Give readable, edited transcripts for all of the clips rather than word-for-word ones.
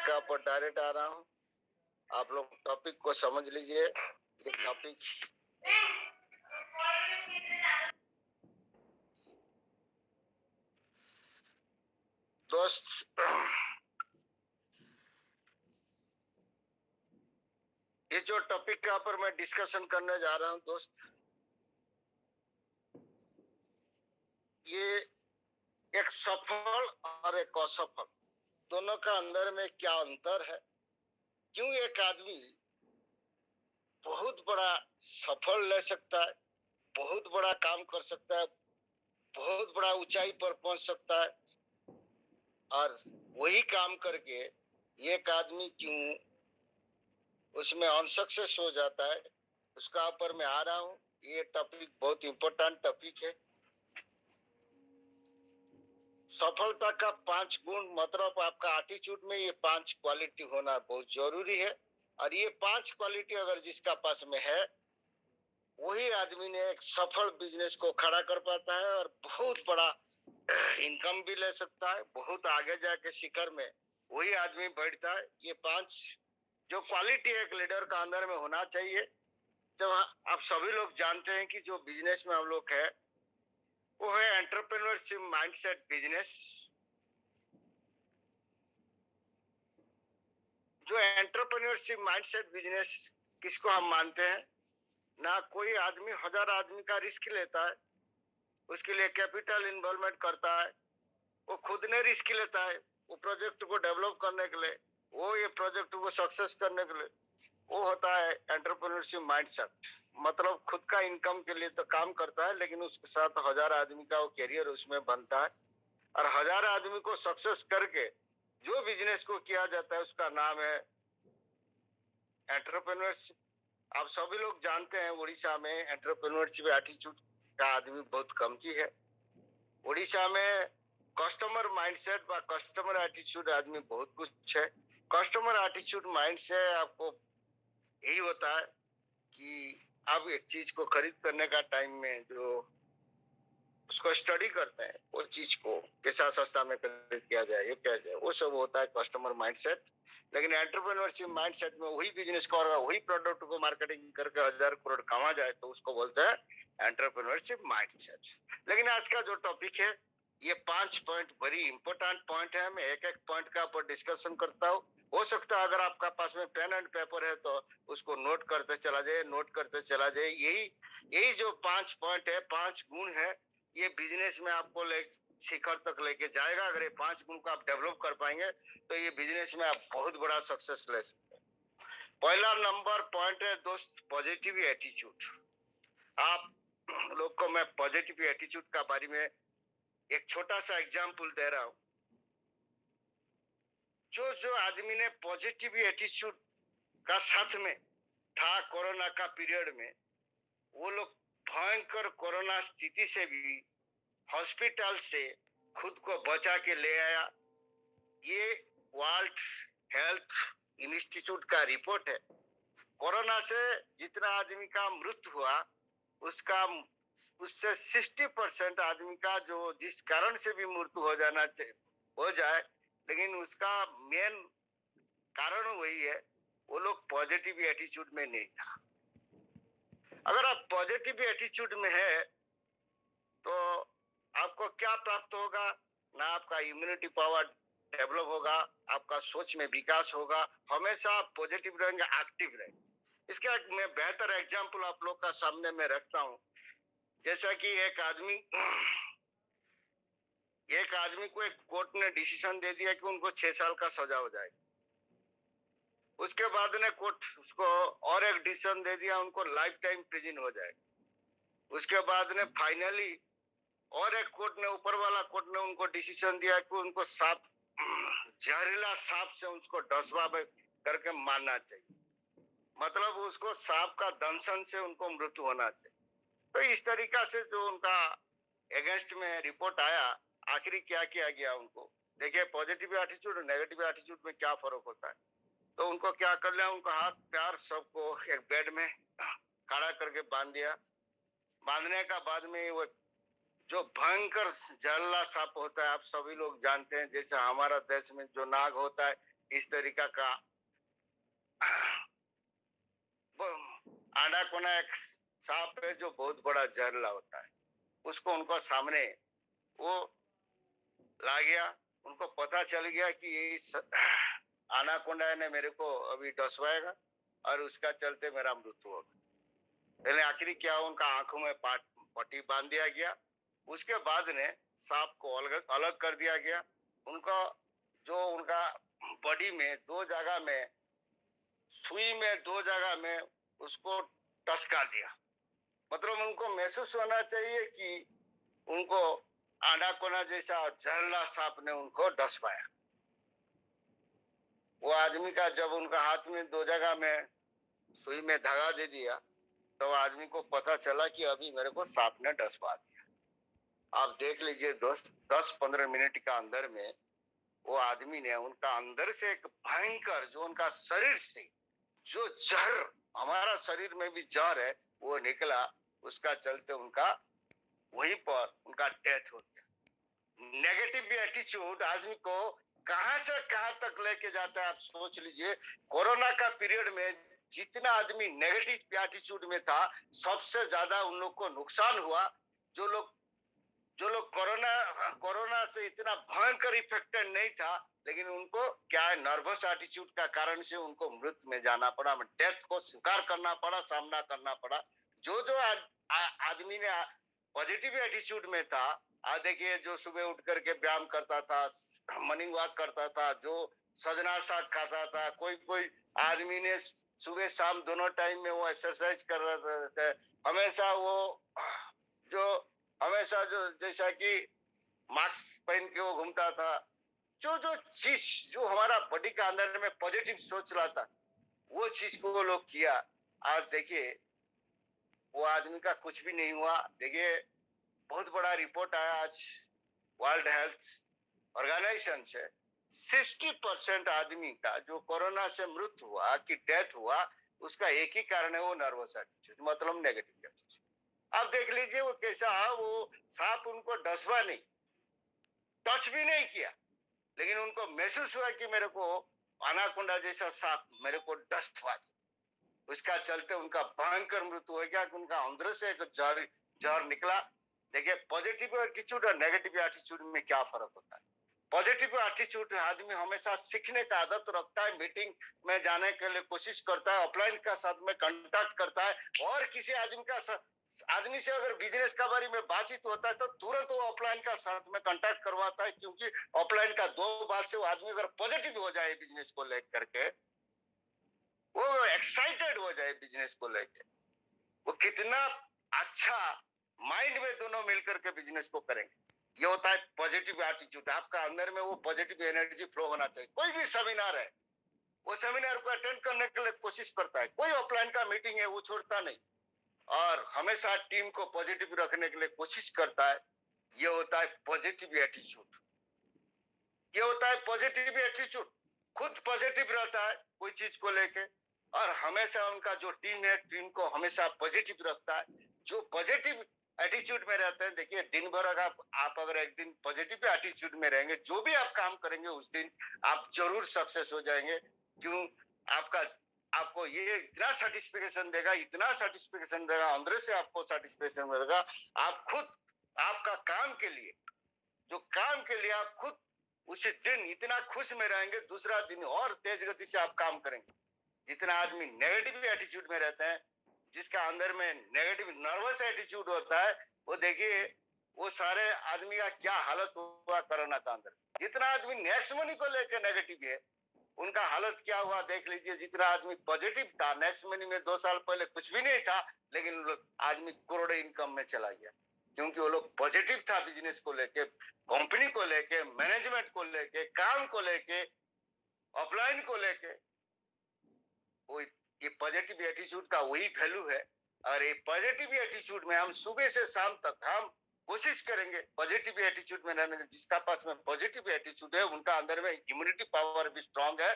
का पर डायरेक्ट आ रहा हूँ। आप लोग टॉपिक को समझ लीजिए। ये टॉपिक दोस्त, ये जो टॉपिक का पर मैं डिस्कशन करने जा रहा हूँ दोस्त, ये एक सफल और एक असफल दोनों का अंदर में क्या अंतर है। क्यों एक आदमी बहुत बड़ा सफल ले सकता है, बहुत बड़ा काम कर सकता है, बहुत बड़ा ऊंचाई पर पहुंच सकता है, और वही काम करके एक आदमी क्यों उसमें अनसक्सेस हो जाता है, उसका ऊपर मैं आ रहा हूँ। ये टॉपिक बहुत इंपॉर्टेंट टॉपिक है। सफलता का 5 गुण, मतलब आपका एटीट्यूड में ये 5 क्वालिटी होना बहुत जरूरी है। और ये 5 क्वालिटी अगर जिसका पास में है, वही आदमी ने एक सफल बिजनेस को खड़ा कर पाता है और बहुत बड़ा इनकम भी ले सकता है। बहुत आगे जाके शिखर में वही आदमी बैठता है। ये 5 जो क्वालिटी एक लीडर का अंदर में होना चाहिए। जब आप सभी लोग जानते हैं कि जो बिजनेस में हम लोग है वो है एंटरप्रेन्योरशिप माइंडसेट बिजनेस। जो एंटरप्रेन्योरशिप माइंडसेट बिजनेस किसको हम मानते हैं, ना कोई आदमी 1000 आदमी का रिस्क लेता है, उसके लिए कैपिटल इन्वॉल्वमेंट करता है, वो खुद ने रिस्क लेता है वो प्रोजेक्ट को डेवलप करने के लिए, वो ये प्रोजेक्ट को सक्सेस करने के लिए, वो होता है एंटरप्रेन्योरशिप माइंडसेट। मतलब खुद का इनकम के लिए तो काम करता है, लेकिन उसके साथ 1000 आदमी का वो कैरियर उसमें बनता है। और 1000 आदमी को सक्सेस करके जो बिजनेस को किया जाता है उसका नाम है एंटरप्रेन्योरशिप। आप सभी लोग जानते हैं उड़ीसा में एंटरप्रेन्योरशिप एटीट्यूड का आदमी बहुत कम की है। उड़ीसा में कस्टमर माइंडसेट व कस्टमर एटीट्यूड आदमी बहुत कुछ है। कस्टमर एटीट्यूड माइंड से आपको यही होता है कि आप एक चीज को खरीद करने का टाइम में जो उसको स्टडी करते हैं, वो चीज को कैसा सस्ता में खरीद किया जाए, ये किया जाए, वो सब होता है कस्टमर माइंडसेट। लेकिन एंटरप्रेन्योरशिप माइंडसेट में वही बिजनेस को और वही प्रोडक्ट को मार्केटिंग करके 1000 करोड़ कमा जाए तो उसको बोलते हैं एंटरप्रेन्योरशिप माइंडसेट। लेकिन आज का जो टॉपिक है ये 5 पॉइंट बड़ी इंपॉर्टेंट पॉइंट है। मैं एक एक पॉइंट का ऊपर डिस्कशन करता हूँ। हो सकता है अगर आपका पास में पेन एंड पेपर है तो उसको नोट करते चला जाए, नोट करते चला जाए। यही जो 5 पॉइंट है, 5 गुण है, ये बिजनेस में आपको शिखर तक लेके जाएगा। अगर ये 5 गुण को आप डेवलप कर पाएंगे तो ये बिजनेस में आप बहुत बड़ा सक्सेस ले सकते हैं। पहला नंबर पॉइंट है दोस्त, पॉजिटिव एटीट्यूड। आप लोग को मैं पॉजिटिव एटीट्यूड का बारे में एक छोटा सा एग्जाम्पल दे रहा हूं। जो आदमी ने पॉजिटिव एटीट्यूड का साथ में था कोरोना का पीरियड में, वो लोग भयंकर कोरोना स्थिति से भी हॉस्पिटल से खुद को बचा के ले आया। ये वर्ल्ड हेल्थ इंस्टीट्यूट का रिपोर्ट है। कोरोना से जितना आदमी का मृत्यु हुआ उसका उससे 60% आदमी का जो जिस कारण से भी मृत्यु हो जाए, लेकिन उसका मेन कारण वही है, वो लोग पॉजिटिव एटीट्यूड में नहीं था। अगर आप पॉजिटिव एटीट्यूड में है तो आपको क्या प्राप्त होगा, ना आपका इम्यूनिटी पावर डेवलप होगा, आपका सोच में विकास होगा, हमेशा आप पॉजिटिव रहेंगे, एक्टिव रहेंगे। इसका मैं बेहतर एग्जांपल आप लोग का सामने में रखता हूं। जैसा कि एक आदमी को एक कोर्ट ने डिसीजन दे दिया कि उनको 6 साल का सजा हो जाएगा। उसके बाद ने कोर्ट उसको और एक डिसीजन दे दिया, उनको लाइफ टाइम प्रिजन हो जाएगा। उसके बाद ने फाइनली और एक कोर्ट ने, ऊपर वाला कोर्ट ने उनको डिसीजन दिया कि उनको जहरीला सांप से उसको डसवा करके मारना चाहिए। मतलब उसको सांप का दंशन से उनको मृत्यु होना चाहिए। तो इस तरीका से जो उनका अगेंस्ट में रिपोर्ट आया, आखिरी क्या किया गया उनको, देखिए पॉजिटिव एटीट्यूड और नेगेटिव एटीट्यूड में क्या फर्क होता है। तो उनको क्या कर लिया, उनको हाथ पैर सबको एक बेड में खड़ा करके बांध दिया। बांधने का बाद में वो जो भयंकर जहरीला सांप होता है, आप सभी लोग जानते हैं, जैसे हमारा देश में जो नाग होता है, इस तरीका का आनाकोना एक सांप है जो बहुत बड़ा जहरीला होता है। उसको उनको सामने वो ला गया, उनको पता चल गया कि इस आनाकोंडा ने मेरे को अभी डसवाएगा और उसका चलते मेरा मृत्यु होगा। पहले आखिरी क्या, उनका आंखों में पट्टी बांध दिया गया। उसके बाद ने सांप को अलग अलग कर दिया गया। उनका जो उनका बॉडी में दो जगह में, सुई में दो जगह में उसको टसका दिया। मतलब उनको महसूस होना चाहिए कि उनको आनाकोना जैसा जहरीला सांप ने उनको डसवाया। वो आदमी का जब उनका हाथ में दो जगह में सुई में धागा दे दिया तो आदमी को पता चला कि अभी मेरे को सांप ने डसवा दिया। आप देख लीजिए दोस्त, 10-15 मिनट का अंदर में वो आदमी ने उनका अंदर से एक भयंकर, जो उनका शरीर से जो जहर, हमारा शरीर में भी जहर है, वो निकला। उसका चलते उनका वहीं पर उनका डेथ हो गया। नेगेटिव एटीट्यूड आदमी को कहां से कहां तक लेके जाता है, आप सोच लीजिए। कोरोना का पीरियड में जितना आदमी नेगेटिव एटीट्यूड में था, सबसे ज्यादा उन लोग को नुकसान हुआ। जो लोग कोरोना से इतना भयंकर इफेक्टेड नहीं था, लेकिन उनको क्या है, नर्वस एटीट्यूड का कारण से उनको मृत्यु में जाना पड़ा, डेथ को स्वीकार करना पड़ा, सामना करना पड़ा। जो आदमी ने पॉजिटिव एटीट्यूड में था, आज देखिए, जो सुबह उठ करके व्यायाम करता था, मॉर्निंग वॉक करता था, जो सजना साग खाता था, कोई आदमी ने सुबह शाम दोनों टाइम में वो एक्सरसाइज कर रहा था, हमेशा वो जो हमेशा जो जैसा कि मास्क पहन के वो घूमता था, जो चीज जो हमारा बॉडी का अंदर में पॉजिटिव सोच रहा था, वो चीज को वो लोग किया। आज देखिए वो आदमी का कुछ भी नहीं हुआ। देखिए बहुत बड़ा रिपोर्ट आया आज वर्ल्ड हेल्थ ऑर्गेनाइजेशन से, 60% आदमी का जो कोरोना से मृत्यु हुआ, कि डेथ हुआ, उसका एक ही कारण है, वो नर्वस एटीट्यूड, मतलब नेगेटिव एटीट्यूड। अब देख लीजिए वो कैसा, वो सांप उनको डसवा नहीं, टच भी नहीं किया, लेकिन उनको महसूस हुआ कि मेरे को अनाकोंडा जैसा सांप मेरे को डसवा दिया। उसका चलते उनका भयंकर मृत्यु हो गया कि उनका अंदर से एक जहर निकला। देखिए पॉजिटिव एटीट्यूड और नेगेटिव एटीट्यूड में क्या फर्क होता है। पॉजिटिव एटीट्यूड आदमी हमेशा सीखने का आदत रखता है, मीटिंग में जाने के लिए कोशिश करता है, ऑफलाइन का साथ में कांटेक्ट करता है, और किसी आदमी से अगर बिजनेस का बारे में बातचीत होता है तो तुरंत वो ऑफलाइन का साथ में कांटेक्ट करवाता है, क्योंकि ऑफलाइन का दो बात से वो आदमी अगर पॉजिटिव हो जाए बिजनेस को लेकर के, वो एक्साइटेड हो जाए बिजनेस को लेकर, वो कितना अच्छा माइंड में दोनों मिलकर के बिजनेस को करेंगे। ये होता है पॉजिटिव एटीट्यूड। आपका अंदर में वो पॉजिटिव एनर्जी फ्लो होना चाहिए। कोई भी सेमिनार है, वो सेमिनार को अटेंड करने के लिए कोशिश करता है। कोई ऑफलाइन का मीटिंग है वो छोड़ता नहीं, और हमेशा टीम को पॉजिटिव रखने के लिए कोशिश करता है। ये होता है पॉजिटिव एटीट्यूड। ये होता है पॉजिटिव एटीट्यूड। खुद पॉजिटिव रहता है कोई चीज को लेके, और हमेशा उनका जो टीम है, टीम को हमेशा पॉजिटिव रखता है। जो पॉजिटिव एटीट्यूड में रहते हैं, देखिए दिन भर अगर आप अगर एक दिन पॉजिटिव एटीट्यूड में रहेंगे, जो भी आप काम करेंगे उस दिन आप जरूर सक्सेस हो जाएंगे। क्यों? आपको ये इतना सेटिस्फेक्शन देगा, इतना सेटिस्फेक्शन देगा, अंदर से आपको सेटिस्फेक्शन मिलेगा। आप खुद आपका काम के लिए, जो काम के लिए आप खुद उसी दिन इतना खुश में रहेंगे, दूसरा दिन और तेज गति से आप काम करेंगे। जितना आदमी नेगेटिव एटीट्यूड में रहता है, जिसका अंदर में नेगेटिव नर्वस एटीट्यूड होता है, वो देखिए वो सारे आदमी का क्या हालत हुआ कोरोना का अंदर। जितना आदमी नेक्स्ट मनी को लेकर नेगेटिव है, उनका हालत क्या हुआ देख लीजिए। जितना आदमी पॉजिटिव था, नेक्स्ट मनी में 2 साल पहले कुछ भी नहीं था, लेकिन आदमी करोड़ों इनकम में चला गया, क्योंकि वो लोग पॉजिटिव था बिजनेस को लेके, कंपनी को लेके, मैनेजमेंट को लेके, काम को लेके, ऑफलाइन को लेके। वो ये पॉजिटिव एटीट्यूड का वही वैल्यू है। और ये पॉजिटिव एटीट्यूड में हम सुबह से शाम तक हम कोशिश करेंगे पॉजिटिव एटीट्यूड में रहने। जिसका पास में पॉजिटिव एटीट्यूड है, उनका अंदर में इम्यूनिटी पावर भी स्ट्रांग है।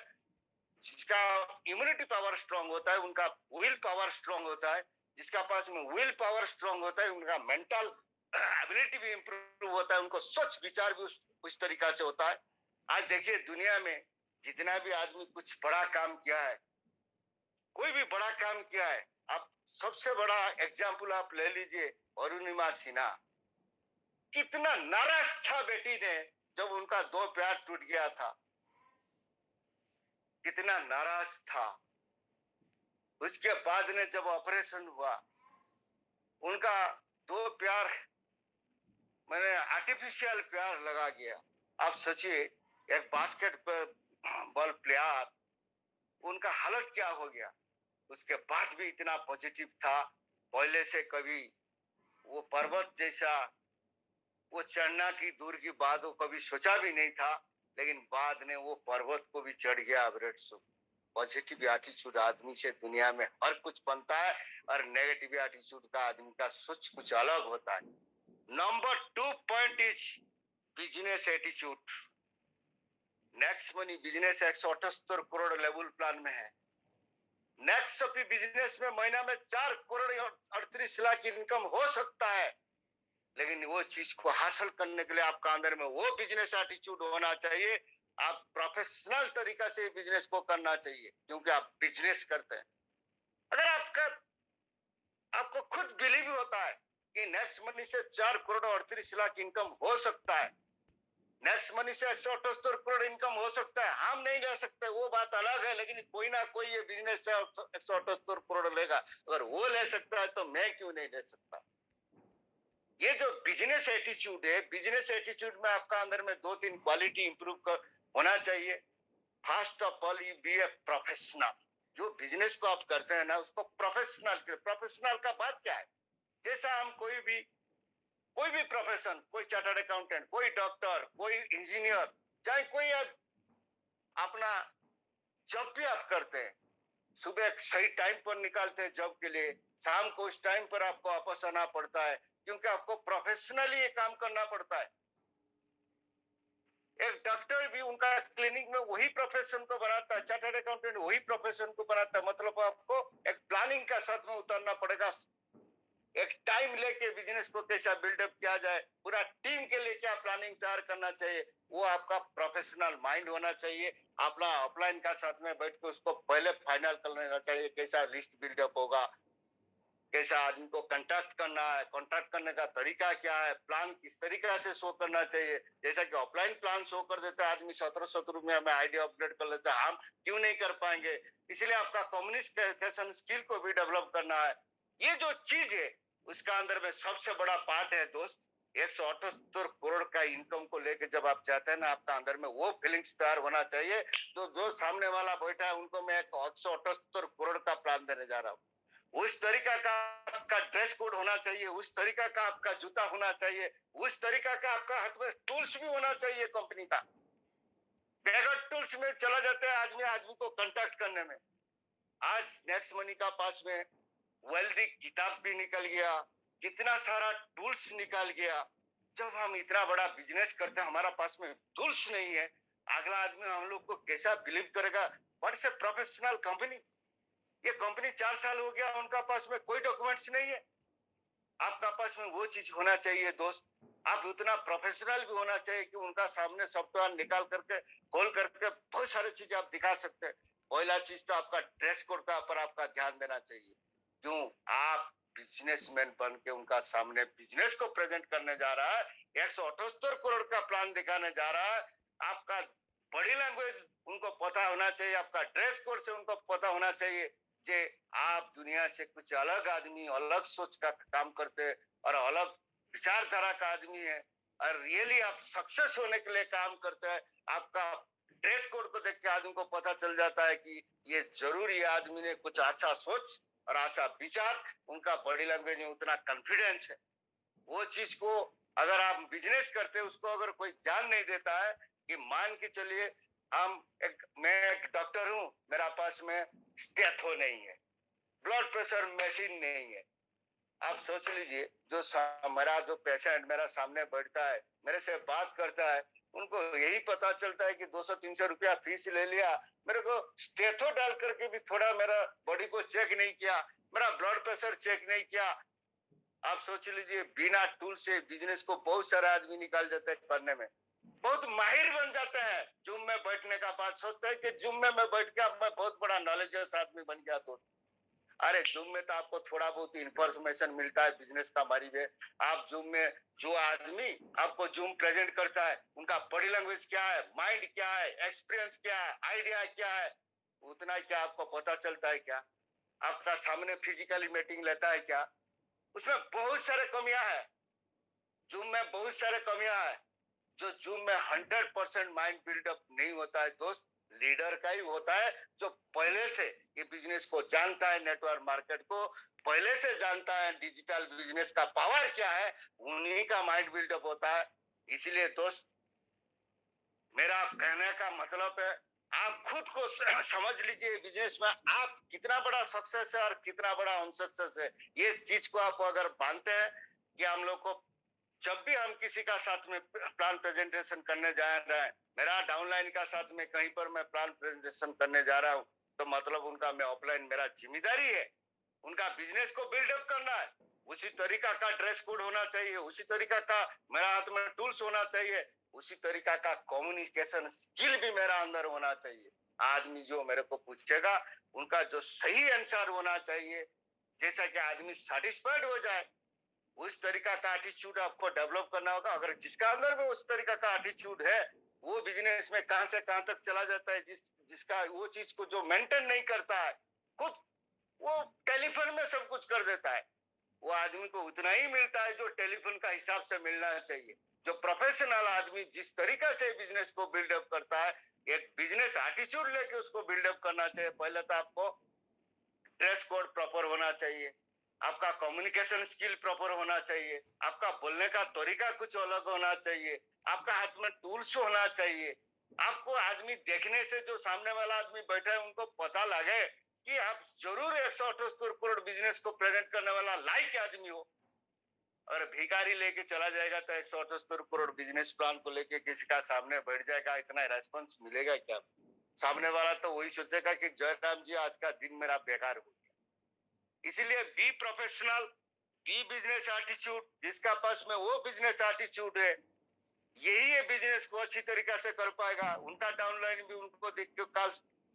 जिसका इम्यूनिटी पावर स्ट्रांग होता है, उनका विल पावर स्ट्रांग होता है। जिसका पास में विल पावर स्ट्रांग होता है, उनका मेंटल एबिलिटी भी इंप्रूव होता है, उनको सोच विचार भी उस तरीका से होता है। आज देखिए दुनिया में जितना भी आदमी कुछ बड़ा काम किया है, कोई भी बड़ा काम किया है, आप सबसे बड़ा एग्जाम्पल आप ले लीजिए अरुणिमा सिन्हा। कितना नाराज था बेटी ने जब उनका दो पैर टूट गया था, कितना नाराज था। उसके बाद ने जब ऑपरेशन हुआ, उनका दो पैर मैंने आर्टिफिशियल पैर लगा गया। आप सोचिए, एक बास्केटबॉल प्लेयर, उनका हालत क्या हो गया। उसके बाद भी इतना पॉजिटिव था, पहले से कभी वो पर्वत जैसा वो चढ़ना की दूर की बात वो कभी सोचा भी नहीं था, लेकिन बाद में वो पर्वत को भी चढ़ गया एवरेस्ट से। पॉजिटिव एटीट्यूड आदमी से दुनिया में हर कुछ बनता है, और नेगेटिव एटीट्यूड का आदमी का सोच कुछ अलग होता है। Number 2 point is business attitude. Next money business 178 crore level plan में है। नेक्स्ट अभी बिजनेस में महीना में 4 करोड़ 38 लाख इनकम हो सकता है, लेकिन वो चीज को हासिल करने के लिए आपका अंदर में वो बिजनेस एटीट्यूड होना चाहिए। आप प्रोफेशनल तरीका से बिजनेस को करना चाहिए, क्योंकि आप बिजनेस करते हैं। अगर आपको खुद बिलीव होता है कि नेक्स्ट मनी से 4 करोड़ 38 लाख इनकम हो सकता है, नेक्स्ट मनी से 178 करोड़ इनकम हो सकता है, हम नहीं ले सकते वो बात अलग है, लेकिन कोई ना कोई ये बिजनेस से 178 करोड़ लेगा। अगर वो ले सकता है तो मैं क्यों नहीं ले सकता। ये जो बिजनेस एटीट्यूड है, बिजनेस एटीट्यूड में आपका अंदर में 2-3 क्वालिटी इंप्रूव होना चाहिए। First of all you be a professional. जो बिजनेस को आप करते हैं ना, उसको प्रोफेशनल का बात क्या है। जैसा हम कोई भी प्रोफेशन, कोई चार्टर्ड अकाउंटेंट, कोई डॉक्टर, कोई इंजीनियर, चाहे कोई अपना जॉब भी आप करते हैं, सुबह एक सही टाइम पर निकालते हैं जॉब के लिए, शाम को उस टाइम पर आपको वापस आना पड़ता है, क्योंकि आपको प्रोफेशनली ये काम करना पड़ता है। एक डॉक्टर भी उनका क्लिनिक में वही प्रोफेशन को बनाता है, चार्टर्ड अकाउंटेंट वही प्रोफेशन को बनाता है। मतलब आपको एक प्लानिंग का साथ में उतरना पड़ेगा, एक टाइम लेके बिजनेस को कैसा बिल्डअप किया जाए, पूरा टीम के लिए क्या प्लानिंग तैयार करना चाहिए, वो आपका प्रोफेशनल माइंड होना चाहिए। अपना ऑफलाइन का साथ में बैठ के उसको पहले फाइनल कर लेना चाहिए, कैसा लिस्ट बिल्डअप होगा, कैसा आदमी को कांटेक्ट करना है, कांटेक्ट करने का तरीका क्या है, प्लान किस तरीका से शो करना चाहिए। जैसा कि ऑफलाइन प्लान शो कर देता है आदमी, 17 में हमें आइडिया अपडेट कर लेता है, हम क्यों नहीं कर पाएंगे। इसलिए आपका कम्युनिकेशन स्किल को भी डेवलप करना है। ये जो चीज है उसका अंदर में सबसे बड़ा पार्ट है दोस्त। 178 करोड़ का इनकम को लेकर जब आप चाहते हैं ना, आपका अंदर में वो फीलिंग्स तैयार होना चाहिए। तो जो सामने वाला बैठा है उनको मैं 178 करोड़ का प्लान देने जा रहा हूँ, उस तरीका का आपका ड्रेस कोड होना चाहिए, उस तरीका का आपका जूता होना चाहिए, उस तरीका का आपका हाथ में टूल्स भी होना चाहिए कंपनी का। बगैर टूल्स में चला जाता है आदमी को कांटेक्ट करने में। आज नेक्स्ट मनी का पास में वेल्दी किताब भी निकल गया, कितना सारा टूल्स निकल गया। जब हम इतना बड़ा बिजनेस करते हैं, हमारा पास में टूल्स नहीं है, अगला आदमी हम लोग को कैसा बिलीव करेगा। What's a professional company. ये कंपनी 4 साल हो गया, उनका पास में कोई डॉक्यूमेंट्स नहीं है। आपका पास में वो चीज होना चाहिए दोस्त। आप उतना प्रोफेशनल भी होना चाहिए कि उनका सामने सॉफ्टवेयर निकाल करके खोल करके बहुत सारी चीजें आप दिखा सकते हैं। पहला चीज तो आपका ड्रेस कोड का पर आपका ध्यान देना चाहिए। क्यों आप बिजनेसमैन बन के उनका सामने बिजनेस को प्रेजेंट करने जा रहा है, 178 करोड़ का प्लान दिखाने जा रहा है। आपका बॉडी लैंग्वेज उनको पता होना चाहिए, आपका ड्रेस कोड से उनको पता होना चाहिए जे आप दुनिया से कुछ अलग आदमी, अलग सोच का काम करते हैं और अलग विचारधारा का आदमी है, और रियली आप सक्सेस होने के लिए काम करते हैं। आपका ड्रेस कोड को देख के आदमी को पता चल जाता है कि ये जरूर ये आदमी ने कुछ अच्छा सोच और अच्छा विचार, उनका बॉडी लैंग्वेज में उतना कॉन्फिडेंस है। वो चीज को अगर आप बिजनेस करते हैं, उसको अगर कोई ध्यान नहीं देता है कि मान के चलिए मैं एक डॉक्टर हूं, मेरा पास में स्टेथो नहीं है, ब्लड प्रेशर मशीन नहीं है। आप सोच लीजिए, मेरा जो पेशेंट मेरा सामने बैठता है, मेरे से बात करता है, उनको यही पता चलता है कि 200-300 रुपया फीस ले लिया, मेरे को स्टेथो डाल करके भी थोड़ा मेरा बॉडी को चेक नहीं किया, मेरा ब्लड प्रेशर चेक नहीं किया। आप सोच लीजिए, बिना टूल से बिजनेस को बहुत सारे आदमी निकाल देते हैं करने में। बहुत माहिर बन जाते हैं। जूम में बैठने का बात सोचते हैं कि जूम में मैं बैठ के अब मैं बहुत बड़ा नॉलेजेस आदमी बन गया। तो अरे जूम में तो आपको थोड़ा बहुत इंफॉर्मेशन मिलता है बिजनेस का बारे में। आप जूम में जो आदमी आपको जूम प्रेजेंट करता है, उनका बॉडी लैंग्वेज क्या है, माइंड क्या है, एक्सपीरियंस क्या है, आइडिया क्या है, उतना क्या आपको पता चलता है क्या? आपका सामने फिजिकली मीटिंग लेता है क्या? उसमें बहुत सारे कमियां हैं। जूम में बहुत सारे कमियां हैं। जो जूम में 100% माइंड बिल्डअप नहीं होता है दोस्त, लीडर का ही होता है, जो पहले से ये बिजनेस को जानता है, नेटवर्क मार्केट को पहले से जानता है, डिजिटल बिजनेस का पावर क्या है, उन्हीं का माइंड बिल्डअप होता है। इसीलिए दोस्त, मेरा कहने का मतलब है, आप खुद को समझ लीजिए बिजनेस में आप कितना बड़ा सक्सेस है और कितना बड़ा अनसक्सेस है। ये चीज को आप अगर मानते हैं कि हम लोग को जब भी हम किसी का साथ में प्लान प्रेजेंटेशन करने जा रहे हैं, मेरा डाउनलाइन का साथ में कहीं पर मैं प्लान प्रेजेंटेशन करने जा रहा हूँ, तो मतलब उनका मैं ऑफलाइन मेरा जिम्मेदारी है, उनका बिजनेस को बिल्डअप करना है। उसी तरीका का ड्रेस कोड होना चाहिए, उसी तरीका का मेरा हाथ में टूल्स होना चाहिए, उसी तरीका का कम्युनिकेशन स्किल भी मेरा अंदर होना चाहिए। आदमी जो मेरे को पूछेगा, उनका जो सही आंसर होना चाहिए, जैसा कि आदमी सेटिस्फाइड हो जाए, उस तरीका का एटीट्यूड आपको डेवलप करना होगा। अगर जिसका अंदर में उस तरीका का एटीट्यूड है, वो बिजनेस में कहां से कहां तक चला जाता है। जिसका वो चीज को जो मेंटेन नहीं करता है, खुद वो टेलीफोन में सब कुछ कर देता है, वो आदमी को उतना ही मिलता है जो टेलीफोन का हिसाब से मिलना चाहिए। जो प्रोफेशनल आदमी जिस तरीका से बिजनेस को बिल्डअप करता है, एक बिजनेस एटीट्यूड लेके उसको बिल्डअप करना चाहिए। पहले तो आपको ड्रेस कोड प्रॉपर होना चाहिए, आपका कम्युनिकेशन स्किल प्रॉपर होना चाहिए, आपका बोलने का तरीका कुछ अलग होना चाहिए, आपका हाथ में टूल्स होना चाहिए। आपको आदमी देखने से, जो सामने वाला आदमी बैठा है, उनको पता लगे कि आप जरूर 178 करोड़ बिजनेस को प्रेजेंट करने वाला लाइक आदमी हो। और भिखारी लेके चला जाएगा तो 178 करोड़ बिजनेस प्लान को लेके किसी का सामने बैठ जाएगा, इतना रेस्पॉन्स मिलेगा क्या? सामने वाला तो वही सोचेगा कि जयराम जी आज का दिन मेरा बेकार हो गया। इसीलिए be professional, be business attitude. जिसका पास में वो बिजनेस एटीट्यूड है, यही है बिजनेस को अच्छी तरीका से कर पाएगा। उनका डाउनलाइन भी उनको देख के कल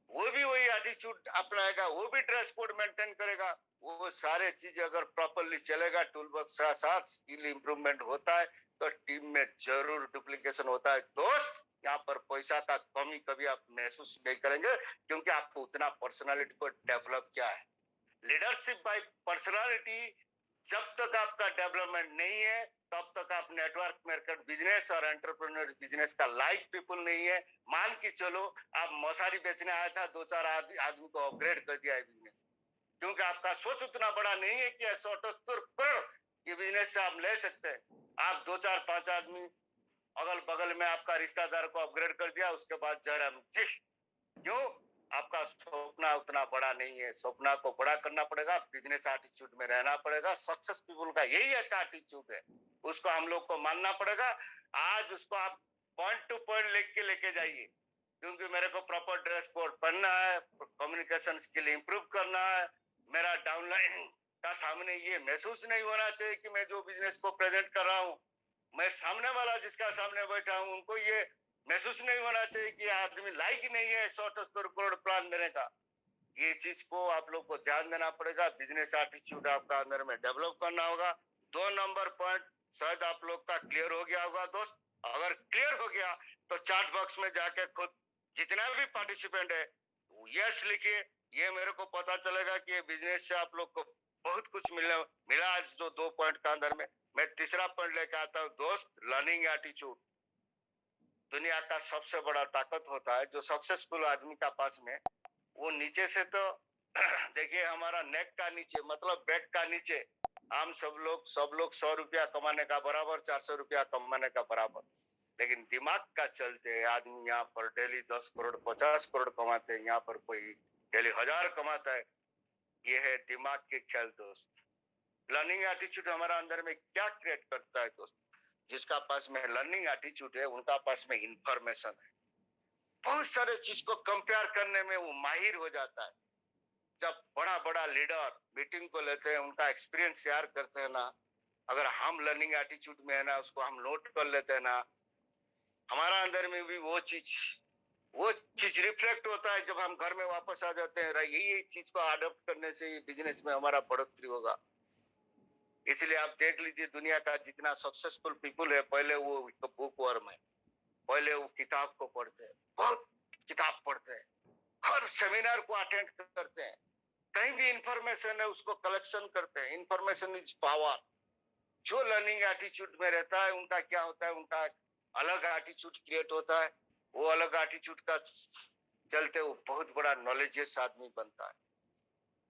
वो भी वही एटीट्यूड अपनाएगा, वो भी ड्रेस कोड मेंटेन करेगा। वो सारे चीज अगर प्रॉपरली चलेगा, टूल बॉक्स के साथ स्किल इंप्रूवमेंट होता है, तो टीम में जरूर डुप्लीकेशन होता है दोस्त। यहाँ पर पैसा का कमी कभी आप महसूस नहीं करेंगे, क्योंकि आपको उतना पर्सनालिटी को डेवलप किया है। लीडरशिप बाय पर्सनालिटी जब तक आपका डेवलपमेंट नहीं है, तब तक आप नेटवर्क मार्केट बिजनेस और एंटरप्रेन्योर बिजनेस का लाइक पीपल नहीं है। मान के चलो आप मौसारी बेचने आया था, दो चार आदमी को अपग्रेड कर दिया है बिजनेस, क्योंकि आपका सोच उतना बड़ा नहीं है कि 178 करोड़ ये बिजनेस से आप ले सकते हैं। आप दो चार पांच आदमी अगल बगल में आपका रिश्तेदार को अपग्रेड कर दिया, उसके बाद जयराम जी। क्यों? आपका सपना उतना बड़ा नहीं है। सपना को बड़ा करना पड़ेगा, बिजनेस एटीट्यूड में रहना पड़ेगा। सक्सेस पीपल का यही एक एटीट्यूड है, उसको हम लोग को मानना पड़ेगा। आज उसको आप पॉइंट टू पॉइंट लेके जाइए, क्योंकि मेरे को प्रॉपर ड्रेस कोड पहनना है, कम्युनिकेशन स्किल इंप्रूव करना है। मेरा डाउनलाइन का सामने ये महसूस नहीं होना चाहिए कि मैं जो बिजनेस को प्रेजेंट कर रहा हूँ, मैं सामने वाला जिसका सामने बैठा हूँ, उनको ये महसूस नहीं होना चाहिए कि आदमी लायक ही नहीं है 178 करोड़ प्लान देने का। ये चीज को आप लोग को ध्यान देना पड़ेगा। बिजनेस एटीट्यूड आपका अंदर में डेवलप करना होगा। 2 नंबर पॉइंट शायद आप लोग का क्लियर हो गया होगा दोस्त। अगर क्लियर हो गया तो चैट बॉक्स में जाके खुद जितना भी पार्टिसिपेंट है यस लिखिए। ये मेरे को पता चलेगा कि ये बिजनेस से आप लोग को बहुत कुछ मिला आज जो 2 पॉइंट का अंदर में। मैं तीसरा पॉइंट लेके आता हूँ दोस्त, लर्निंग एटीट्यूड। दुनिया का सबसे बड़ा ताकत होता है जो सक्सेसफुल आदमी का पास में, वो नीचे से तो देखिए हमारा नेक का नीचे मतलब बैक का नीचे हम सब लोग 100 रुपया कमाने का बराबर, 400 रुपया कमाने का बराबर। लेकिन दिमाग का चलते आदमी यहाँ पर डेली 10 करोड़ 50 करोड़ कमाते हैं, यहाँ पर कोई डेली 1000 कमाता है। ये है दिमाग के खेल दोस्त। लर्निंग एटीट्यूड हमारा अंदर में क्या क्रिएट करता है दोस्त? जिसका पास में लर्निंग एटीट्यूड है, उनका पास में इंफॉर्मेशन है। बहुत सारे चीज को कंपेयर करने में वो माहिर हो जाता है। जब बड़ा बड़ा लीडर मीटिंग को लेते हैं, उनका एक्सपीरियंस शेयर करते हैं ना, अगर हम लर्निंग एटीट्यूड में है ना, उसको हम नोट कर लेते हैं ना, हमारा अंदर में भी वो चीज रिफ्लेक्ट होता है जब हम घर में वापस आ जाते हैं। यही चीज को अडॉप्ट करने से बिजनेस में हमारा बढ़ोतरी होगा। इसलिए आप देख लीजिए दुनिया का जितना सक्सेसफुल पीपुल है, पहले वो बुक वर्म है, पहले वो किताब को पढ़ते हैं, बहुत किताब पढ़ते हैं, हर सेमिनार को अटेंड करते हैं, कहीं भी इंफॉर्मेशन है उसको कलेक्शन करते हैं। Information is power. जो लर्निंग एटीट्यूड में रहता है उनका क्या होता है, उनका अलग एटीट्यूड क्रिएट होता है। वो अलग एटीट्यूड का चलते वो बहुत बड़ा नॉलेजियस आदमी बनता है।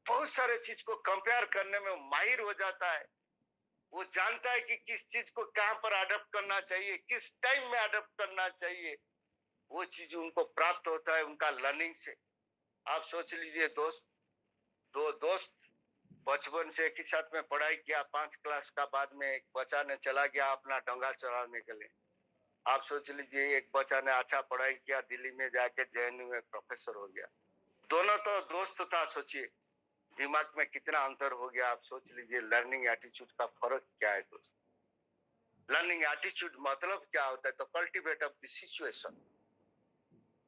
बहुत सारे चीज को कंपेयर करने में माहिर हो जाता है। वो जानता है कि किस चीज को कहां पर अडॉप्ट करना चाहिए, किस टाइम में अडॉप्ट करना चाहिए। वो चीज उनको प्राप्त होता है उनका लर्निंग से। आप सोच लीजिए दोस्त, दो दोस्त बचपन से एक ही साथ में पढ़ाई किया, 5 क्लास का बाद में एक बच्चा ने चला गया अपना डंगा चलाने के लिए। आप सोच लीजिए एक बच्चा ने अच्छा पढ़ाई किया, दिल्ली में जाके जेएनयू में प्रोफेसर हो गया। दोनों तो दोस्त था, सोचिए दिमाग में कितना अंतर हो गया। आप सोच लीजिए लर्निंग एटीट्यूड का फर्क क्या है दोस्त। लर्निंग एटीट्यूड मतलब क्या होता है, तो cultivate of the situation.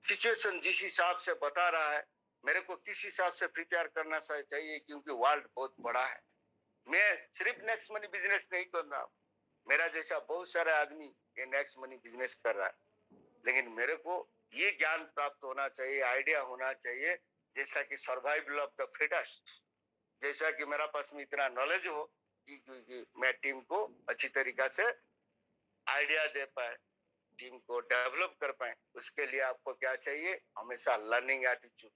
Situation जिस हिसाब से बता रहा है मेरे को किस हिसाब से प्रिपेयर करना चाहिए, क्योंकि वर्ल्ड बहुत बड़ा है। मैं सिर्फ नेक्स्ट मनी बिजनेस नहीं कर रहा हूँ, मेरा जैसा बहुत सारे आदमी ये नेक्स्ट मनी बिजनेस कर रहा है, लेकिन मेरे को ये ज्ञान प्राप्त होना चाहिए, आइडिया होना चाहिए, जैसा कि सर्वाइवल ऑफ द फिटेस्ट। जैसा कि मेरा पास में इतना नॉलेज हो कि मैं टीम को अच्छी तरीका से आइडिया दे पाए, टीम को डेवलप कर पाए। उसके लिए आपको क्या चाहिए, हमेशा लर्निंग एटीट्यूड।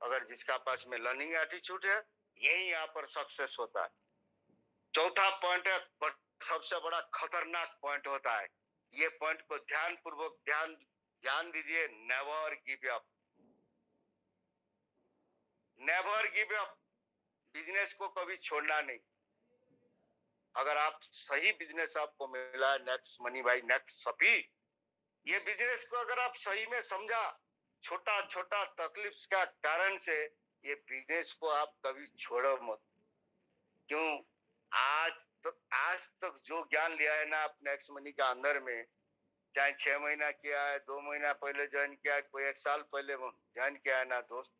अगर जिसका पास में लर्निंग एटीट्यूड है यही यहाँ पर सक्सेस होता है। चौथा पॉइंट है, सबसे बड़ा खतरनाक पॉइंट होता है, ये पॉइंट को ध्यान पूर्वक ध्यान दीजिए। Never give up. Never give up. Business को कभी छोड़ना नहीं। अगर आप सही बिजनेस आपको मिला है, नेक्स्ट मनी भाई, नेक्स्ट सपी, ये बिजनेस को अगर आप सही में समझा, छोटा छोटा तकलीफ का कारण से ये बिजनेस को आप कभी छोड़ो मत। क्यों? आज तक जो ज्ञान लिया है ना आप नेक्स्ट मनी का अंदर में, चाहे 6 महीना किया है, 2 महीना पहले ज्वाइन किया है, कोई 1 साल पहले ज्वाइन किया है ना दोस्त,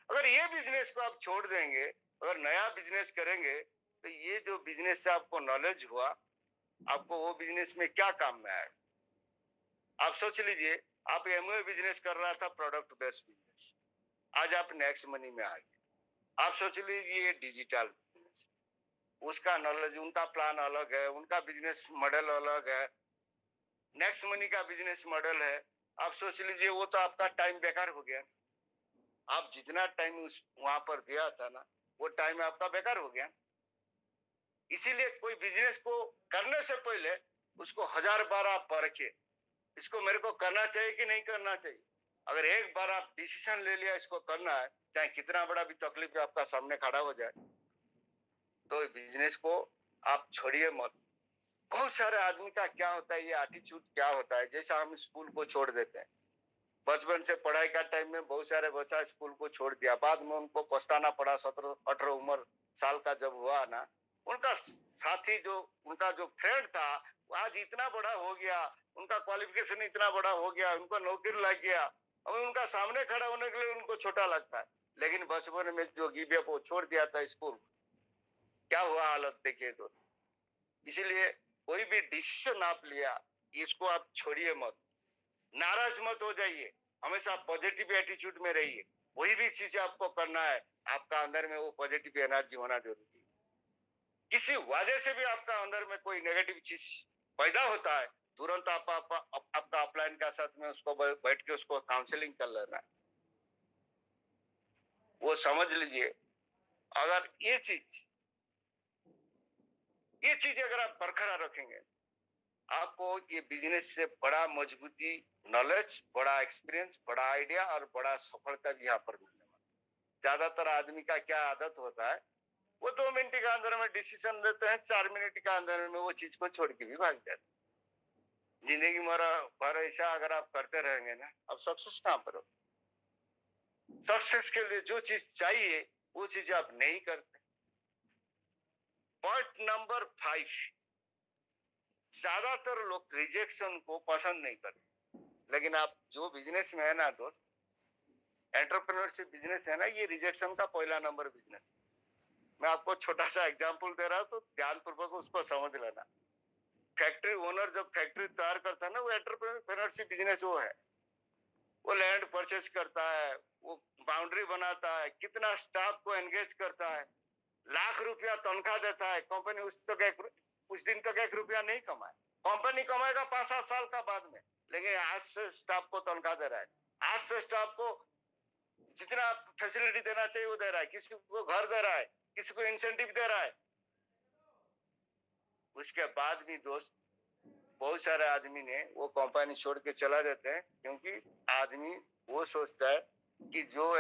अगर ये बिजनेस को आप छोड़ देंगे, अगर नया बिजनेस करेंगे, तो ये जो बिजनेस से आपको नॉलेज हुआ, आपको वो बिजनेस में क्या काम में आएगा। आप सोच लीजिए, आप एमवे बिजनेस कर रहा था, प्रोडक्ट बेस्ड बिजनेस, आज आप नेक्स्ट मनी में आ गए। आप सोच लीजिए डिजिटल बिजनेस, उसका नॉलेज, उनका प्लान अलग है, उनका बिजनेस मॉडल अलग है, नेक्स्ट मनी का बिजनेस मॉडल है। आप सोच लीजिए वो तो आपका टाइम बेकार हो गया। आप जितना टाइम उस वहां पर दिया था ना, वो टाइम आपका बेकार हो गया। इसीलिए कोई बिजनेस को करने से पहले उसको 1000 बार आप परखिए, इसको मेरे को करना चाहिए कि नहीं करना चाहिए। अगर एक बार आप डिसीजन ले लिया इसको करना है, चाहे कितना बड़ा भी तकलीफ आपका सामने खड़ा हो जाए, तो बिजनेस को आप छोड़िए मत। बहुत सारे आदमी का क्या होता है, ये एटीट्यूड क्या होता है, जैसा हम स्कूल को छोड़ देते हैं, बचपन से पढ़ाई का टाइम में बहुत सारे बच्चा स्कूल को छोड़ दिया, बाद में उनको पछताना पड़ा। 17-18 उम्र साल का जब हुआ ना, उनका साथी जो उनका जो फ्रेंड था आज इतना बड़ा हो गया, उनका क्वालिफिकेशन इतना बड़ा हो गया, उनको नौकरी लग गया, अब उनका सामने खड़ा होने के लिए उनको छोटा लगता है। लेकिन बचपन में जो गिव अप वो छोड़ दिया था स्कूल, क्या हुआ हालत देखिए तो। इसीलिए कोई भी डिसीजन आप लिया, इसको आप छोड़िए मत, नाराज मत हो जाइए, हमेशा पॉजिटिव एटीट्यूड में रहिए। वही भी चीज आपको करना है, आपका अंदर में वो पॉजिटिव एनर्जी होना जरूरी है। किसी वजह से भी आपका अंदर में कोई नेगेटिव चीज पैदा होता है, तुरंत आपका अपलाइन का साथ में उसको बैठ के उसको काउंसलिंग कर लेना है। वो समझ लीजिए, अगर ये चीज अगर आप बरकरार रखेंगे, आपको ये बिजनेस से बड़ा मजबूती, नॉलेज, बड़ा एक्सपीरियंस, बड़ा आइडिया और बड़ा सफलता भी यहाँ पर मिलने वाला। ज्यादातर आदमी का क्या आदत होता है, वो 2 मिनट के अंदर में डिसीजन लेते हैं, 4 मिनट के अंदर में वो चीज को छोड़ के भी भाग जाते हैं। जिंदगी भर ऐसा अगर आप करते रहेंगे ना, अब सक्सेस कहां पर हो। सक्सेस के लिए जो चीज चाहिए वो चीज आप नहीं करते। पॉइंट नंबर 5, ज्यादातर लोग रिजेक्शन को पसंद नहीं करते। लेकिन आप जो बिजनेस में है ना दोस्त, एंटरप्रेन्योरशिप बिजनेस है ना, ये रिजेक्शन का पहला नंबर बिजनेस। मैं आपको छोटा सा एग्जांपल दे रहा हूँ, तो ध्यान पूर्वक उसको समझ लेना। फैक्ट्री ओनर जब फैक्ट्री तैयार करता है ना, वो एंटरप्रेन्योरशिप बिजनेस वो है। वो लैंड परचेज करता है, वो बाउंड्री बनाता है, कितना स्टाफ को एंगेज करता है, लाख रुपया तनख्वाह देता है। कंपनी उस दिन तक 1 रुपया नहीं कमाए। कंपनी कमाएगा 5-7 साल का बाद में, लेकिन आज से स्टाफ को तनख्वाह दे रहा है, आज से स्टाफ को जितना फैसिलिटी देना चाहिए वो दे रहा है, किसी को घर दे रहा है, किसी को इंसेंटिव दे रहा है। उसके बाद भी दोस्त, बहुत सारे आदमी ने वो कंपनी छोड़ के चला जाते हैं, क्योंकि आदमी वो सोचता है कि जो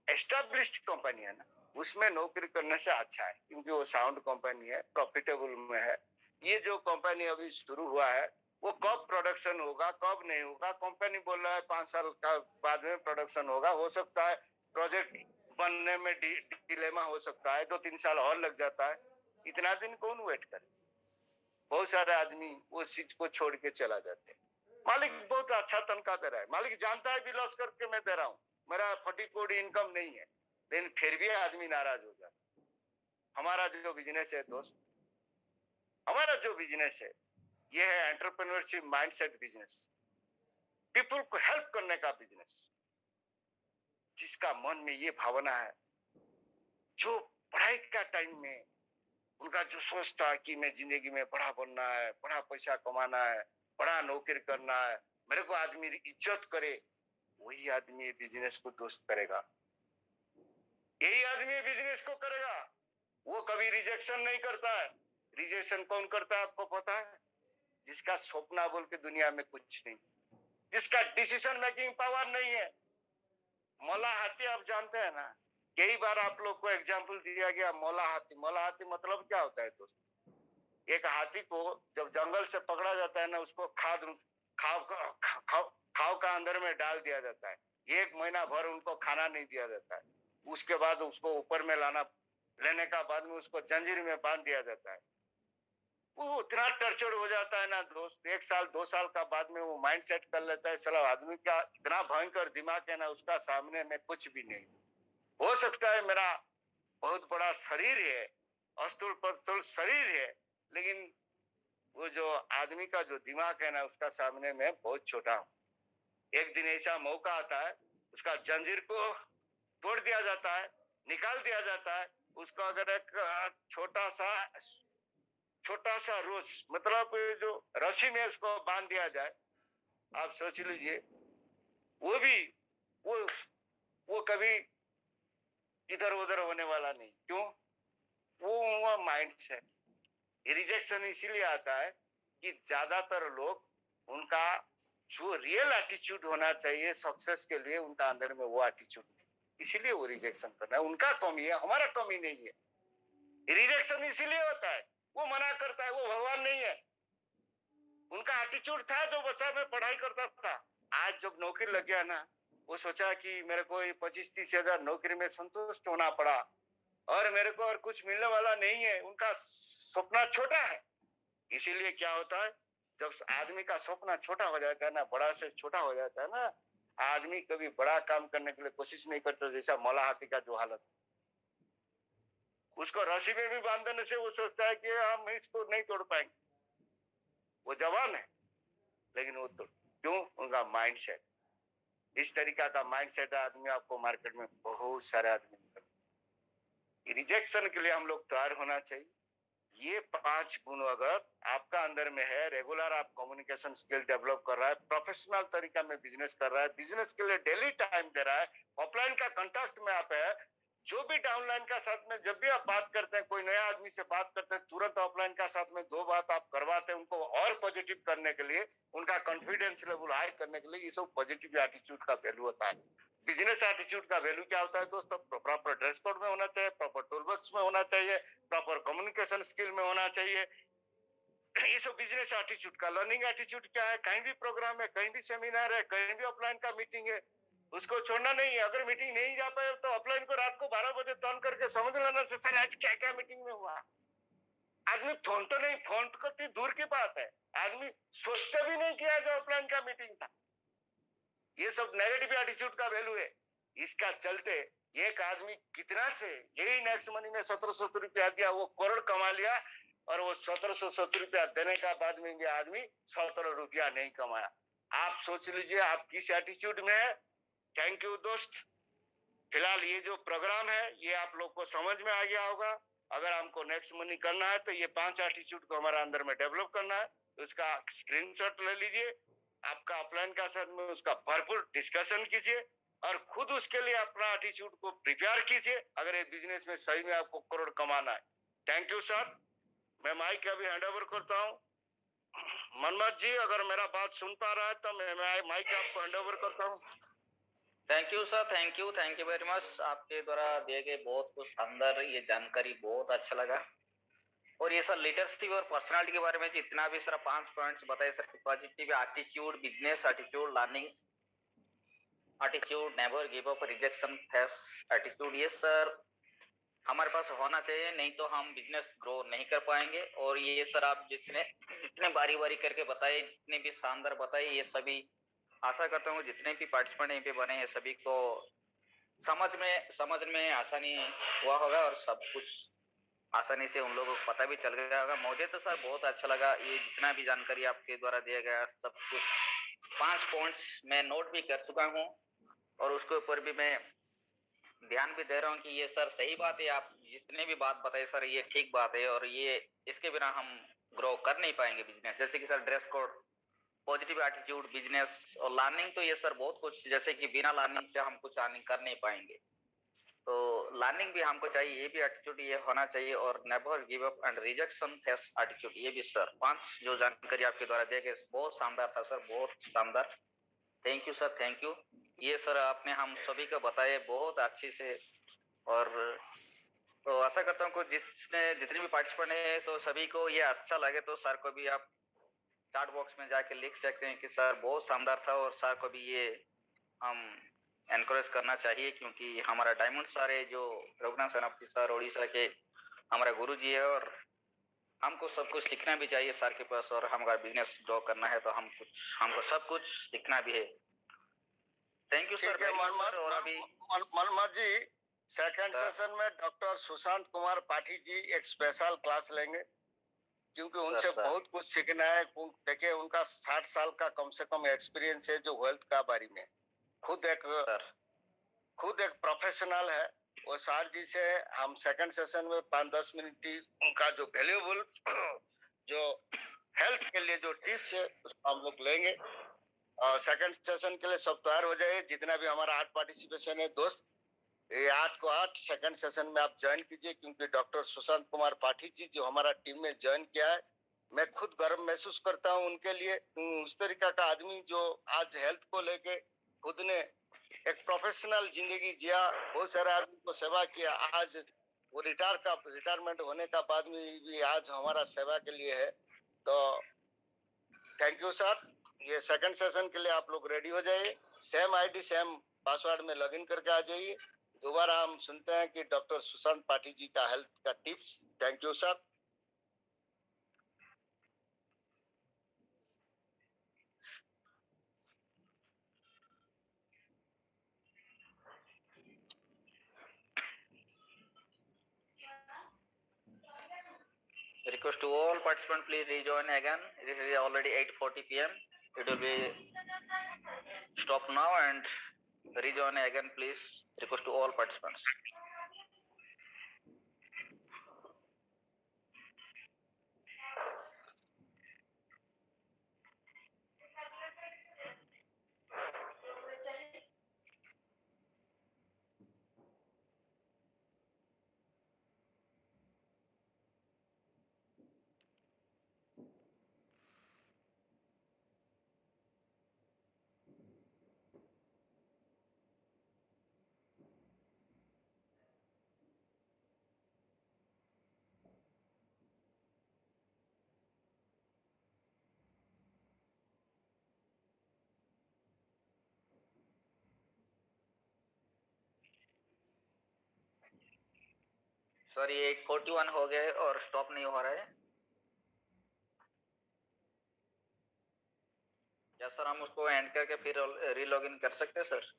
एस्टेब्लिश्ड कंपनी है ना, उसमें नौकरी करने से अच्छा है, क्योंकि वो साउंड कंपनी है, प्रॉफिटेबल में है। ये जो कंपनी अभी शुरू हुआ है, वो कब प्रोडक्शन होगा, कब नहीं होगा, कंपनी बोल रहा है 5 साल का बाद में प्रोडक्शन होगा। हो सकता है प्रोजेक्ट बनने में डिलेमा हो सकता है, 2-3 साल और लग जाता है। इतना दिन कौन वेट करे? बहुत सारे आदमी वो चीज को छोड़ के चला जाते हैं। मालिक बहुत अच्छा तनख्वाह दे रहा है, मालिक जानता है भी लॉस करके मैं दे रहा हूँ, मेरा 40 करोड़ इनकम नहीं है, लेकिन फिर भी आदमी नाराज हो जाता है। हमारा जो बिजनेस है दोस्त, हमारा जो बिजनेस है, ये है एंटरप्रेन्योरशिप माइंडसेट बिजनेस, पीपल को हेल्प करने का बिजनेस। जिसका मन में ये भावना है, जो पढ़ाई का टाइम में उनका जो सोच था कि मैं जिंदगी में बड़ा बनना है, बड़ा पैसा कमाना है, बड़ा नौकरी करना है, मेरे को आदमी इज्जत करे, वही आदमी बिजनेस को दोस्त करेगा, यही आदमी बिजनेस को करेगा। वो कभी रिजेक्शन नहीं करता है। रिजेक्शन कौन करता है आपको पता है? जिसका सपना बोल के दुनिया में कुछ नहीं, जिसका डिसीजन मेकिंग पावर नहीं है। मौला हाथी आप जानते हैं ना, कई बार आप लोग को एग्जाम्पल दिया गया मौला हाथी। मौला हाथी मतलब क्या होता है दोस्त? एक हाथी को जब जंगल से पकड़ा जाता है ना, उसको खाव का अंदर में डाल दिया जाता है। 1 महीना भर उनको खाना नहीं दिया जाता है। उसके बाद उसको ऊपर में लेने का बाद में उसको जंजीर में बांध दिया जाता है। वो इतना टर्चर हो जाता है ना दोस्त, 1 साल 2 साल का बाद में वो माइंड सेट कर लेता है, साला आदमी का इतना भयंकर दिमाग है ना, उसका सामने में कुछ भी नहीं। हो सकता है मेरा बहुत बड़ा शरीर है, अस्तुल पस्तुल शरीर है, लेकिन वो जो आदमी का जो दिमाग है ना, उसका सामने में बहुत छोटा हूँ। एक दिन ऐसा मौका आता है, उसका जंजीर को तोड़ दिया जाता है, निकाल दिया जाता है। उसको अगर एक छोटा सा रोज, मतलब जो रस्सी में उसको बांध दिया जाए, आप सोच लीजिए, वो भी वो वो कभी इधर उधर होने वाला नहीं। क्यों? वो माइंड सेट। रिजेक्शन इसीलिए आता है कि ज्यादातर लोग, उनका जो रियल एटीट्यूड होना चाहिए सक्सेस के लिए, उनका अंदर में वो एटीट्यूड नहीं, इसीलिए वो रिजेक्शन करना है। उनका कमी है, हमारा कमी नहीं है। रिजेक्शन इसीलिए होता है, वो मना करता है, वो भगवान नहीं है। उनका एटीट्यूड था, जो बच्चा में पढ़ाई करता था, आज जब नौकरी लग गया ना, वो सोचा कि मेरे को 25-30 हजार नौकरी में संतुष्ट होना पड़ा और मेरे को और कुछ मिलने वाला नहीं है। उनका सपना छोटा है। इसीलिए क्या होता है, जब आदमी का सपना छोटा हो जाता है ना, बड़ा से छोटा हो जाता है ना, आदमी कभी बड़ा काम करने के लिए कोशिश नहीं करता। जैसा मौला हाथी का जो हालत, उसको रस्सी में भी बांध देने से वो सोचता है कि हम इसको नहीं तोड़ पाएंगे। वो जवान है, लेकिन वो तो क्यों? उनका माइंड सेट इस तरीका का माइंड सेट आदमी आपको मार्केट में बहुत सारे आदमी मिलते। रिजेक्शन के लिए हम लोग तैयार होना चाहिए। ये 5 गुण अगर आपका अंदर में है, रेगुलर आप कम्युनिकेशन स्किल डेवलप कर रहा है, प्रोफेशनल तरीका में बिजनेस कर रहा है, बिजनेस के लिए डेली टाइम दे रहा है, ऑफलाइन का कांटेक्ट में आप है, जो भी डाउनलाइन का साथ में जब भी आप बात करते हैं, कोई नया आदमी से बात करते हैं, तुरंत ऑफलाइन का साथ में 2 बात आप करवाते हैं उनको और पॉजिटिव करने के लिए, उनका कॉन्फिडेंस लेवल हाई करने के लिए। ये सब पॉजिटिव एटीट्यूड का वैल्यू होता है। बिजनेस एटीट्यूड का वैल्यू क्या होता है दोस्तों? प्रॉपर ड्रेस कोड में होना चाहिए, प्रॉपर टूलबॉक्स में होना चाहिए, प्रॉपर कम्युनिकेशन स्किल में होना चाहिए। ये सब बिजनेस एटीट्यूड का। लर्निंग एटीट्यूड क्या है? कहीं भी प्रोग्राम है, कहीं भी सेमिनार है, कहीं भी ऑफलाइन का मीटिंग है, उसको छोड़ना नहीं है। अगर मीटिंग नहीं जा पाए तो ऑफलाइन को रात को 12 बजे टर्न करके समझ लेना से सर आज क्या क्या मीटिंग में हुआ। आदमी फोन तो नहीं, फोन तो कितनी दूर की बात है, आदमी सोचते भी नहीं किया जो ऑफलाइन का मीटिंग था। ये सब नेगेटिव एटीट्यूड का वैल्यू है। इसका चलते एक आदमी कितना से यही नेक्स्ट मनी में 1770 रुपया दिया, वो करोड़ कमा लिया, और वो 1770 रुपया देने का बाद में भी आदमी 17 रुपया नहीं कमाया। आप सोच लीजिए आप किस एटीट्यूड में है। थैंक यू दोस्त। फिलहाल ये जो प्रोग्राम है ये आप लोग को समझ में आ गया होगा। अगर हमको नेक्स्ट मनी करना है तो ये 5 एटीट्यूड को हमारे अंदर में डेवलप करना है, तो उसका स्क्रीनशॉट ले लीजिए। आपका ऑफलाइन का साथ में उसका भरपूर डिस्कशन कीजिए और खुद उसके लिए अपना एटीट्यूड को प्रिपेयर कीजिए, अगर ये बिजनेस में सही में आपको करोड़ कमाना है। Thank you sir. मैं माइक अभी हैंड ओवर करता हूँ। मनमत जी अगर मेरा बात सुन पा रहा है तो मैं माइक आपको हैंड ओवर करता हूँ। Thank you sir, thank you very much. आपके द्वारा दिए गए बहुत कुछ शानदार ये जानकारी बहुत अच्छा लगा। और ये सर लीडरशिप और पर्सनालिटी के बारे में जितना भी सर 5 पॉइंट्स बताए sir, positive attitude, business attitude, learning attitude, never give up, rejection face attitude, ये सर हमारे पास होना चाहिए, नहीं तो हम बिजनेस ग्रो नहीं कर पाएंगे। और ये सर आप जितने बारी बारी करके बताए, जितने भी शानदार बताए, ये सभी आशा करता हूँ जितने भी पार्टिसिपेंट यहाँ पे बने हैं सभी को समझ में आसानी हुआ होगा और सब कुछ आसानी से उन लोगों को पता भी चल गया होगा। मुझे तो सर बहुत अच्छा लगा ये जितना भी जानकारी आपके द्वारा दिया गया, सब कुछ 5 पॉइंट्स मैं नोट भी कर चुका हूँ और उसके ऊपर भी मैं ध्यान भी दे रहा हूँ कि ये सर सही बात है, आप जितने भी बात बताए सर ये ठीक बात है और ये इसके बिना हम ग्रो कर नहीं पाएंगे बिजनेस। जैसे कि sir dress code, positive attitude, business और लर्निंग, तो ये सर बहुत कुछ, जैसे कि बिना लर्निंग से हम कुछ अर्निंग कर नहीं पाएंगे, तो लर्निंग भी हमको चाहिए, ये भी एटीट्यूड ये होना चाहिए। और never give up and rejection face attitude, ये भी सर 5 जो जानकारी आपके द्वारा दिए गए बहुत शानदार था सर, बहुत शानदार। Thank you sir, thank you. ये सर आपने हम सभी को बताए बहुत अच्छे से। और तो आशा करता हूँ कि जितने भी पार्टिसिपेंट है तो सभी को ये अच्छा लगे, तो सर को भी आप चैट बॉक्स में जाके लिख सकते हैं कि सर बहुत शानदार था और सर को भी ये हम एनकरेज करना चाहिए, क्योंकि हमारा डायमंड सर है जो रघुनाथ सेनापति सर उड़ीसा के हमारा गुरु जी है और हमको सब कुछ सीखना भी चाहिए सर के पास, और हमारा बिजनेस ग्रो करना है तो हमको सब कुछ सीखना भी है। Thank you sir. और अभी मनमत जी सेकंड सेशन में डॉक्टर सुशांत कुमार पाठी जी एक स्पेशल क्लास लेंगे, क्योंकि उनसे बहुत कुछ सीखना है। देखिए उनका 60 साल का कम से कम एक्सपीरियंस है जो हेल्थ का बारे में, खुद एक प्रोफेशनल है। वो सर जी से हम सेकंड सेशन में 5-10 मिनट ही उनका जो वैल्यूएबल जो हेल्थ के लिए जो टिप्स है उसको हम लोग लेंगे। और सेकंड सेशन के लिए सब तैयार हो जाइए। जितना भी हमारा 8 पार्टिसिपेशन है दोस्त, ये 8 को 8 सेकंड सेशन में आप ज्वाइन कीजिए, क्योंकि डॉक्टर सुशांत कुमार पाठी जी जो हमारा टीम में ज्वाइन किया है, मैं खुद गर्व महसूस करता हूँ उनके लिए। उस तरीका का आदमी जो आज हेल्थ को लेके खुद ने एक प्रोफेशनल जिंदगी जिया, बहुत सारे आदमी को सेवा किया, आज वो रिटायरमेंट होने का बाद में भी आज हमारा सेवा के लिए है। तो थैंक यू सर। ये सेकंड सेशन के लिए आप लोग रेडी हो जाइए, सेम आईडी सेम पासवर्ड में लॉगिन करके आ जाइए। दोबारा हम सुनते हैं कि डॉक्टर सुशांत पाठी जी का हेल्थ का tips. Thank you sir. Request to all participants, please rejoin again. This is already 8:40 p.m. It will be stop now and rejoin again, please. Request to all participants. Sir ये 41 हो गए और stop नहीं हो रहा है। क्या सर हम उसको एंड करके फिर रीलॉगिन कर सकते हैं सर?